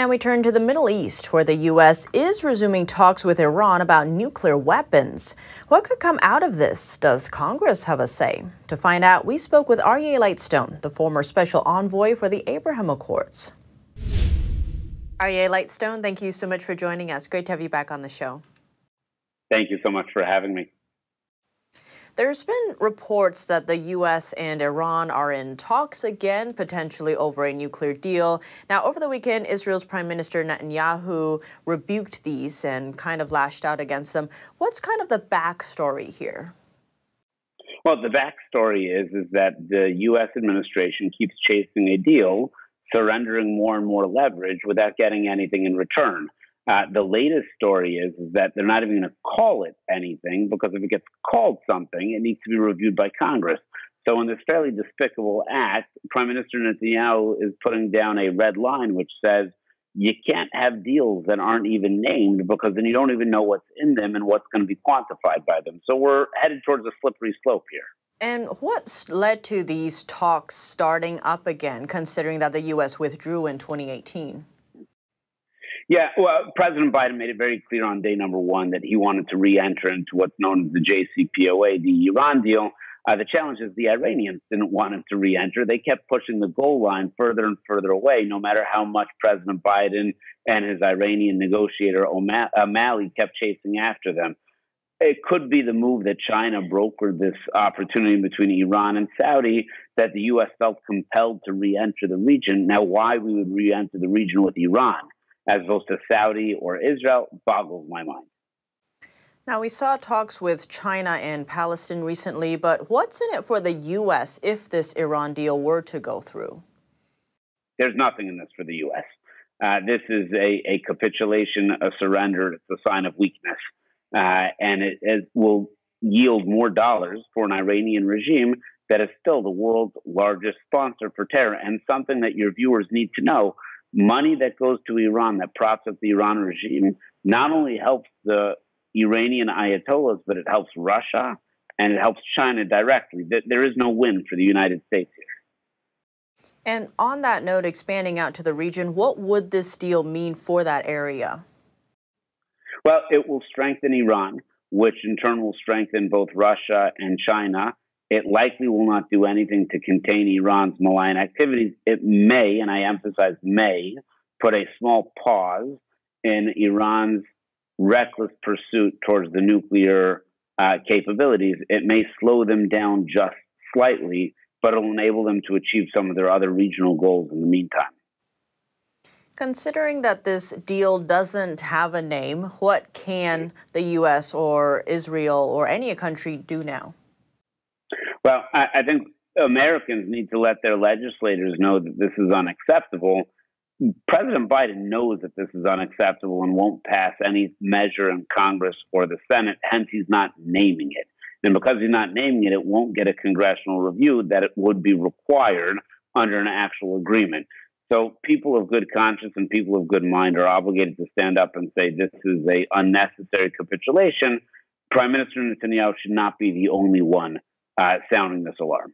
Now we turn to the Middle East, where the U.S. is resuming talks with Iran about nuclear weapons. What could come out of this? Does Congress have a say? To find out, we spoke with Arya, the former special envoy for the Abraham Accords. Arya, thank you so much for joining us. Great to have you back on the show. Thank you so much for having me. There's been reports that the U.S. and Iran are in talks again, potentially over a nuclear deal. Now, over the weekend, Israel's Prime Minister Netanyahu rebuked these and kind of lashed out against them. What's kind of the backstory here? Well, the backstory is that the U.S. administration keeps chasing a deal, surrendering more and more leverage without getting anything in return. The latest story is that they're not even going to call it anything, because if it gets called something, it needs to be reviewed by Congress. So in this fairly despicable act, Prime Minister Netanyahu is putting down a red line which says you can't have deals that aren't even named, because then you don't even know what's in them and what's going to be quantified by them. So we're headed towards a slippery slope here. And what's led to these talks starting up again, considering that the U.S. withdrew in 2018? Yeah, well, President Biden made it very clear on day number one that he wanted to re-enter into what's known as the JCPOA, the Iran deal. The challenge is the Iranians didn't want him to re-enter. They kept pushing the goal line further and further away, no matter how much President Biden and his Iranian negotiator O'Malley kept chasing after them. It could be the move that China brokered this opportunity between Iran and Saudi, that the U.S. felt compelled to re-enter the region. Now, why we would re-enter the region with Iran as opposed to Saudi or Israel boggles my mind. Now, we saw talks with China and Palestine recently, but what's in it for the U.S. if this Iran deal were to go through? There's nothing in this for the U.S. This is a capitulation, a surrender. It's a sign of weakness. And it will yield more dollars for an Iranian regime that is still the world's largest sponsor for terror. And something that your viewers need to know: money that goes to Iran, that props up the Iran regime, not only helps the Iranian Ayatollahs, but it helps Russia and it helps China directly. There is no win for the United States here. And on that note, expanding out to the region, what would this deal mean for that area? Well, it will strengthen Iran, which in turn will strengthen both Russia and China. It likely will not do anything to contain Iran's malign activities. It may, and I emphasize may, put a small pause in Iran's reckless pursuit towards the nuclear capabilities. It may slow them down just slightly, but it will enable them to achieve some of their other regional goals in the meantime. Considering that this deal doesn't have a name, what can the U.S. or Israel or any country do now? Well, I think Americans need to let their legislators know that this is unacceptable. President Biden knows that this is unacceptable and won't pass any measure in Congress or the Senate, hence he's not naming it. And because he's not naming it, it won't get a congressional review that it would be required under an actual agreement. So people of good conscience and people of good mind are obligated to stand up and say this is an unnecessary capitulation. Prime Minister Netanyahu should not be the only one sounding this alarm.